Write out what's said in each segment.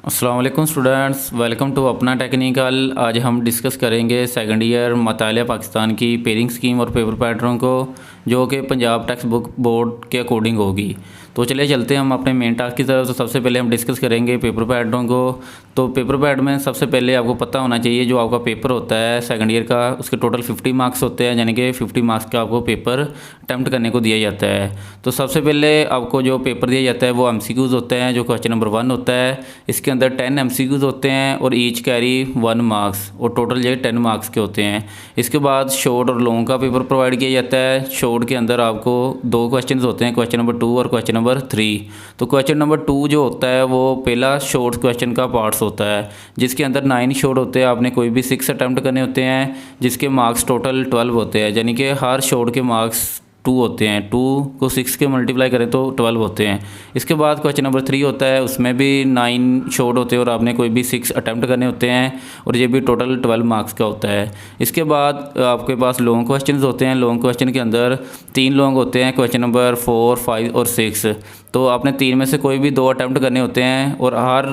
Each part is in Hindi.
अस्सलाम वालेकुम स्टूडेंट्स, वेलकम टू अपना टेक्निकल। आज हम डिस्कस करेंगे सेकंड ईयर मतालिया पाकिस्तान की पेयरिंग स्कीम और पेपर पैटर्न को, जो कि पंजाब टेक्स्ट बुक बोर्ड के अकॉर्डिंग होगी। तो चलिए चलते हैं हम अपने मेन टास्क की तरफ। तो सबसे पहले हम डिस्कस करेंगे पेपर पैटर्न को। तो पेपर पैटर्न में सबसे पहले आपको पता होना चाहिए, जो आपका पेपर होता है सेकंड ईयर का, उसके टोटल 50 मार्क्स होते हैं, यानी कि 50 मार्क्स का आपको पेपर अटैम्प्ट करने को दिया जाता है। तो सबसे पहले आपको जो पेपर दिया जाता है वो MCQs होते हैं, जो क्वेश्चन नंबर 1 होता है। इसके अंदर 10 MCQs होते हैं और ईच कैरी 1 मार्क्स, और टोटल ये 10 मार्क्स के होते हैं। इसके बाद शॉर्ट और लॉन्ग का पेपर प्रोवाइड किया जाता है। शॉर्ट के अंदर आपको 2 क्वेश्चन होते हैं, क्वेश्चन नंबर 2 और क्वेश्चन नंबर 3। तो क्वेश्चन नंबर 2 जो होता है वो पहला शॉर्ट क्वेश्चन का पार्ट्स होता है, जिसके अंदर 9 शॉर्ट होते हैं। आपने कोई भी 6 अटैम्प्ट करने होते हैं, जिसके मार्क्स टोटल 12 होते हैं, यानी कि हर शॉर्ट के मार्क्स 2 होते हैं। 2 को 6 के मल्टीप्लाई करें तो 12 होते हैं। इसके बाद क्वेश्चन नंबर 3 होता है, उसमें भी 9 शॉर्ट होते हैं और आपने कोई भी 6 अटैम्प्ट करने होते हैं, और ये भी टोटल 12 मार्क्स का होता है। इसके बाद आपके पास लॉन्ग क्वेश्चन होते हैं। लॉन्ग क्वेश्चन के अंदर 3 लॉन्ग होते हैं, क्वेश्चन नंबर 4, 5 और 6। तो आपने 3 में से कोई भी 2 अटैम्प्ट करने होते हैं, और हर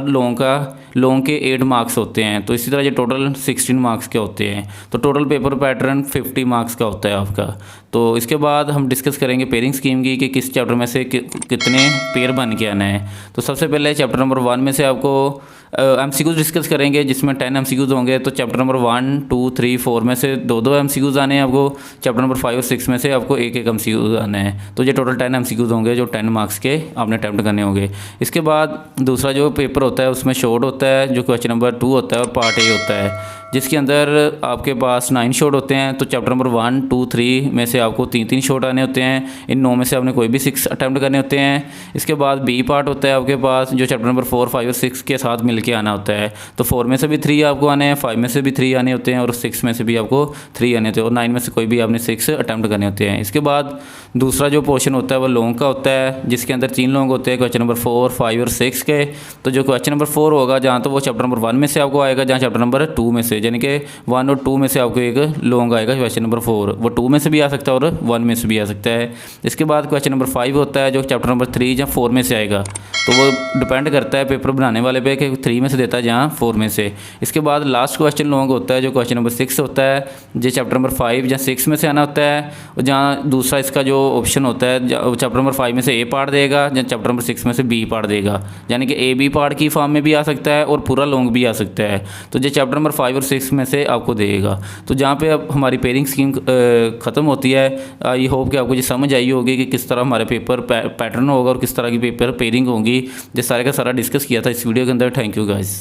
लॉन्ग के 8 मार्क्स होते हैं। तो इसी तरह ये टोटल 16 मार्क्स के होते हैं। तो टोटल पेपर पैटर्न 50 मार्क्स का होता है आपका। तो इसके बाद हम डिस्कस करेंगे पेयरिंग स्कीम की, कि किस चैप्टर में से कितने पेयर बन के आना है। तो सबसे पहले चैप्टर नंबर 1 में से आपको MCQs डिस्कस करेंगे, जिसमें 10 MCQs होंगे। तो चैप्टर नंबर 1, 2, 3, 4 में से 2-2 MCQs आने हैं आपको। चैप्टर नंबर 5 और 6 में से आपको 1-1 MCQs आने हैं। तो ये टोटल 10 MCQs होंगे, जो 10 मार्क्स के आपने अटैम्प्ट करने होंगे। इसके बाद दूसरा जो पेपर होता है उसमें शॉर्ट होता है, जो क्वेश्चन नंबर 2 होता है और पार्ट ए होता है, जिसके अंदर आपके पास 9 शॉट होते हैं। तो चैप्टर नंबर 1, 2, 3 में से आपको 3-3 शॉट आने होते हैं। इन 9 में से आपने कोई भी 6 अटैम्प्ट करने होते हैं। इसके बाद बी पार्ट होता है आपके पास, जो चैप्टर नंबर 4, 5 और 6 के साथ मिलके आना होता है। तो 4 में से भी 3 आपको आने हैं, 5 में से भी 3 आने होते हैं, और 6 में से भी आपको 3 आने होते हैं, और 9 में से कोई भी आपने 6 अटैम्प्ट करने होते हैं। इसके बाद दूसरा जो पोर्शन होता है वो लॉन्ग का होता है, जिसके अंदर 3 लॉन्ग होते हैं, क्वेश्चन नंबर 4, 5 और 6 के। तो जो क्वेश्चन नंबर 4 होगा जहाँ, तो वो चैप्टर नंबर 1 में से आपको आएगा, जहाँ चैप्टर नंबर 2 में से, यानी कि 1 और 2 में से आपको एक लॉन्ग आएगा क्वेश्चन नंबर 4। वो 2 में से भी आ सकता है और 1 में से भी आ सकता है। इसके बाद क्वेश्चन नंबर 5 होता है, जो चैप्टर नंबर 3 या 4 में से आएगा। तो वो डिपेंड करता है पेपर बनाने वाले पे, कि 3 में से देता है जहाँ 4 में से। इसके बाद लास्ट क्वेश्चन लॉन्ग होता है, जो क्वेश्चन नंबर 6 होता है, जो चैप्टर नंबर 5 या 6 में से आना होता है। और जहाँ दूसरा इसका जो ऑप्शन होता है, चैप्टर नंबर 5 में से ए पार्ट देगा, या चैप्टर नंबर 6 में से बी पार्ट देगा, यानी कि ए बी पार्ट की फॉर्म में भी आ सकता है और पूरा लॉन्ग भी आ सकता है। तो जो चैप्टर नंबर 5 और 6 में से आपको देगा। तो जहाँ पे अब हमारी पेयरिंग स्कीम ख़त्म होती है। आई होप कि आपको ये समझ आई होगी कि किस तरह हमारे पेपर पैटर्न होगा और किस तरह की पेपर पेयरिंग होगी। जो सारे का सारा डिस्कस किया था इस वीडियो के अंदर। Thank you guys.